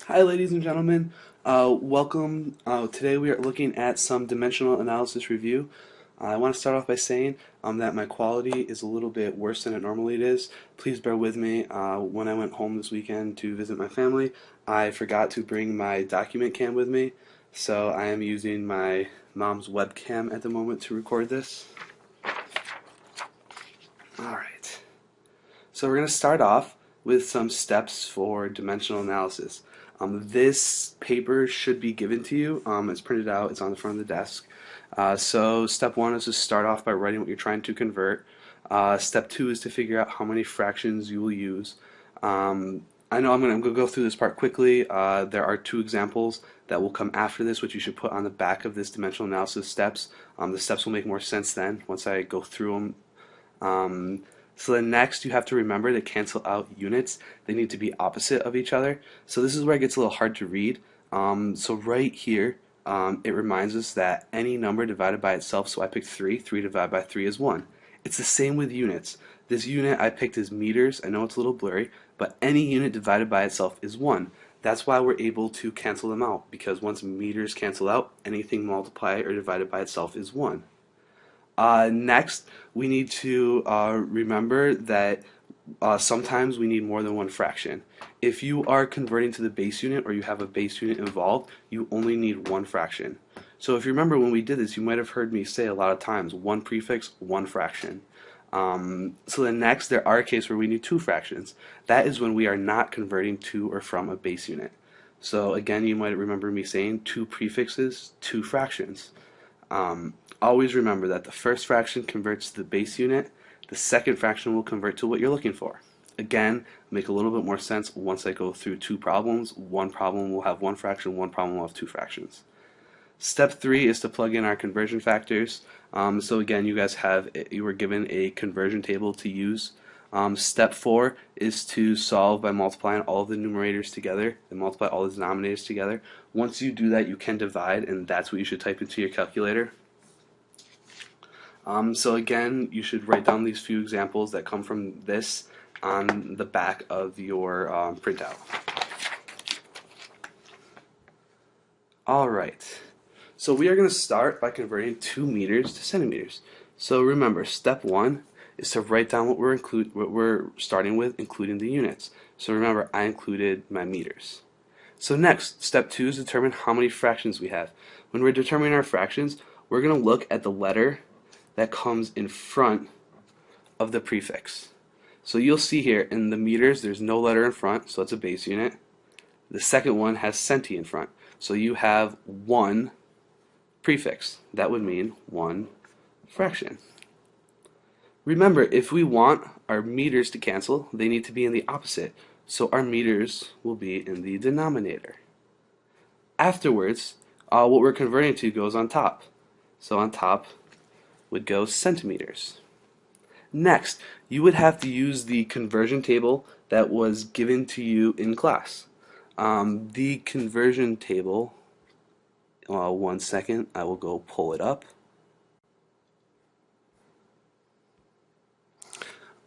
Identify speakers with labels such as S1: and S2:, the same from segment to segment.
S1: Hi, ladies and gentlemen. Welcome. Today we are looking at some dimensional analysis review. I want to start off by saying that my quality is a little bit worse than it normally is. Please bear with me. When I went home this weekend to visit my family, I forgot to bring my document cam with me, so I am using my mom's webcam at the moment to record this. Alright. So we're going to start off with some steps for dimensional analysis. This paper should be given to you. It's printed out. It's on the front of the desk. So step one is to start off by writing what you're trying to convert. Step two is to figure out how many fractions you will use. I know I'm going to go through this part quickly. There are two examples that will come after this, which you should put on the back of this dimensional analysis steps. The steps will make more sense then once I go through them. So then next you have to remember to cancel out units. They need to be opposite of each other. So this is where it gets a little hard to read. So right here, it reminds us that any number divided by itself, so I picked 3, 3 divided by 3 is 1. It's the same with units. This unit I picked is meters. I know it's a little blurry, but any unit divided by itself is 1. That's why we're able to cancel them out, because once meters cancel out, anything multiplied or divided by itself is 1. Next, we need to remember that sometimes we need more than one fraction. If you are converting to the base unit or you have a base unit involved, you only need one fraction. So if you remember when we did this, you might have heard me say a lot of times, one prefix, one fraction. So then next, there are cases where we need two fractions. That is when we are not converting to or from a base unit. So again, you might remember me saying two prefixes, two fractions. Always remember that the first fraction converts to the base unit, the second fraction will convert to what you're looking for. Again, make a little bit more sense once I go through two problems. One problem will have one fraction, one problem will have two fractions. Step 3 is to plug in our conversion factors. So again, you were given a conversion table to use. Step 4 is to solve by multiplying all of the numerators together and multiply all the denominators together. Once you do that, you can divide, and that's what you should type into your calculator. So again, you should write down these few examples that come from this on the back of your printout. Alright, so we are going to start by converting 2 meters to centimeters. So remember, step 1 is to write down what we're starting with, including the units. So remember, I included my meters. So next, step 2 is determine how many fractions we have. When we're determining our fractions, we're going to look at the letter that comes in front of the prefix. So you'll see here in the meters there's no letter in front, so it's a base unit. The second one has centi in front, so you have one prefix. That would mean one fraction. Remember, if we want our meters to cancel, they need to be in the opposite, so our meters will be in the denominator. Afterwards, what we're converting to goes on top. So on top would go centimeters. Next, you would have to use the conversion table that was given to you in class. The conversion table, 1 second, I will go pull it up.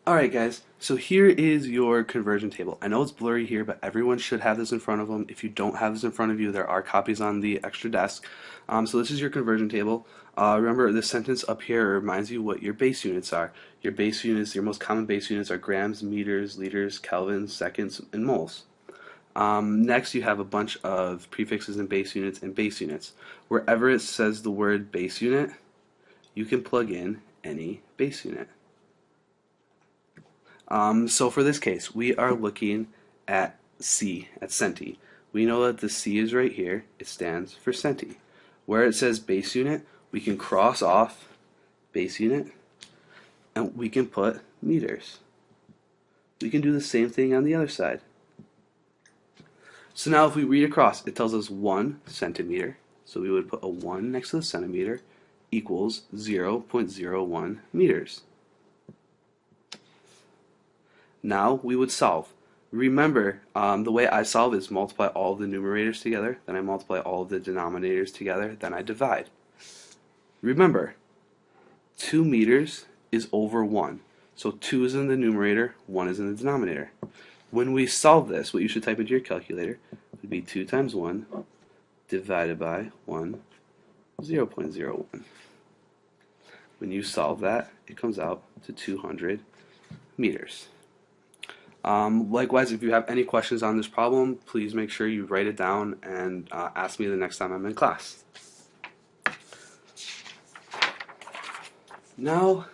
S1: Alright guys, so here is your conversion table. I know it's blurry here, but everyone should have this in front of them. If you don't have this in front of you, there are copies on the extra desk. So this is your conversion table. Remember, this sentence up here reminds you what your base units are. Your base units, your most common base units are grams, meters, liters, kelvins, seconds, and moles. Next, you have a bunch of prefixes and base units. Wherever it says the word base unit, you can plug in any base unit. So for this case, we are looking at C, at centi. We know that the C is right here. It stands for centi. Where it says base unit, we can cross off base unit, and we can put meters. We can do the same thing on the other side. So now if we read across, it tells us 1 centimeter. So we would put a 1 next to the centimeter equals 0.01 meters. Now we would solve. Remember, the way I solve is multiply all of the numerators together, then I multiply all of the denominators together, then I divide. Remember, 2 meters is over 1. So 2 is in the numerator, 1 is in the denominator. When we solve this, what you should type into your calculator would be 2 times 1 divided by 1, 0.01. When you solve that, it comes out to 200 meters. Likewise, if you have any questions on this problem, please make sure you write it down and ask me the next time I'm in class. Now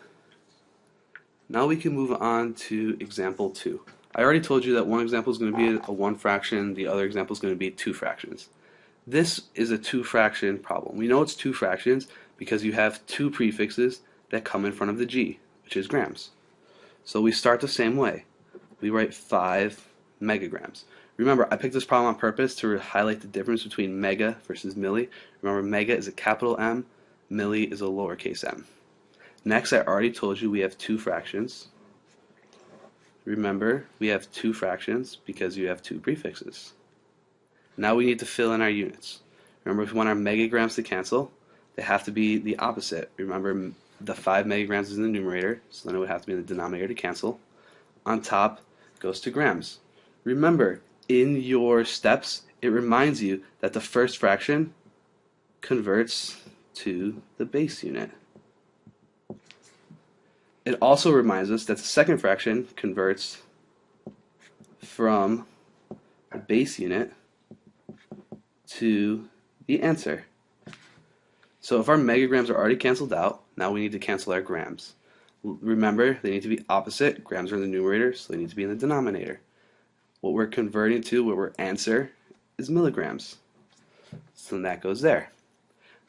S1: we can move on to example 2. I already told you that one example is going to be a 1 fraction, the other example is going to be 2 fractions. This is a 2 fraction problem. We know it's 2 fractions because you have 2 prefixes that come in front of the g, which is grams. So we start the same way. We write 5 megagrams. Remember, I picked this problem on purpose to highlight the difference between mega versus milli. Remember, mega is a capital M, milli is a lowercase m. Next, I already told you we have 2 fractions. Remember, we have 2 fractions because you have 2 prefixes. Now we need to fill in our units. Remember, if we want our megagrams to cancel, they have to be the opposite. Remember, the 5 megagrams is in the numerator, so then it would have to be in the denominator to cancel. On top goes to grams. Remember, in your steps, it reminds you that the first fraction converts to the base unit. It also reminds us that the second fraction converts from the base unit to the answer. So if our megagrams are already canceled out, now we need to cancel our grams. Remember, they need to be opposite. Grams are in the numerator, so they need to be in the denominator. What we're converting to, what we're answer, is milligrams. So that goes there.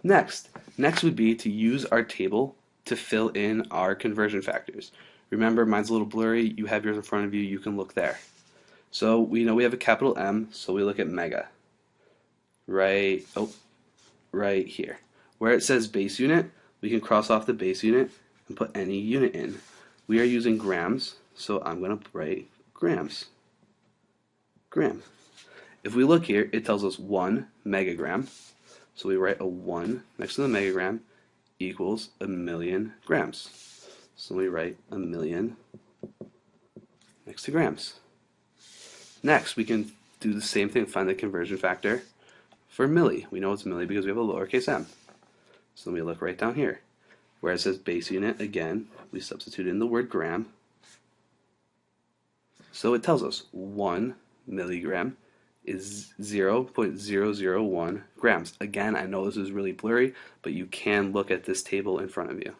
S1: Next would be to use our table to fill in our conversion factors. Remember, mine's a little blurry. You have yours in front of you. You can look there. So we know we have a capital M, so we look at mega. Right here. Where it says base unit, we can cross off the base unit and put any unit in. We are using grams, so I'm going to write grams. Gram. If we look here, it tells us 1 megagram. So we write a 1 next to the megagram equals 1,000,000 grams. So we write 1,000,000 next to grams. Next, we can do the same thing, find the conversion factor for milli. We know it's milli because we have a lowercase m. So we look right down here. Where it says base unit, again, we substitute in the word gram. So it tells us 1 milligram is 0.001 grams. Again, I know this is really blurry, but you can look at this table in front of you.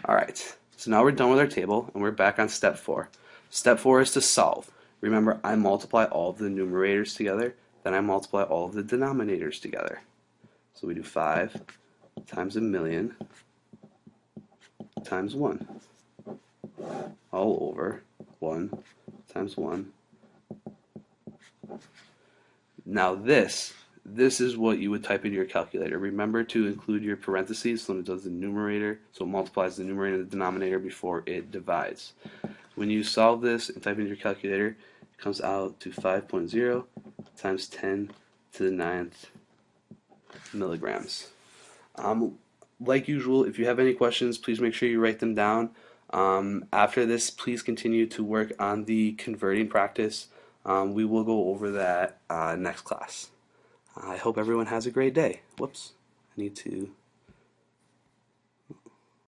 S1: Alright, so now we're done with our table, and we're back on step 4. Step 4 is to solve. Remember, I multiply all of the numerators together, then I multiply all of the denominators together. So we do 5 times 1,000,000 times 1. All over 1 times 1. Now this is what you would type into your calculator. Remember to include your parentheses when it does the numerator, so it multiplies the numerator and the denominator before it divides. When you solve this and type into your calculator, it comes out to 5.0 times 10 to the 9th milligrams. Like usual, if you have any questions, please make sure you write them down. After this, please continue to work on the converting practice. We will go over that next class. I hope everyone has a great day. Whoops, I need to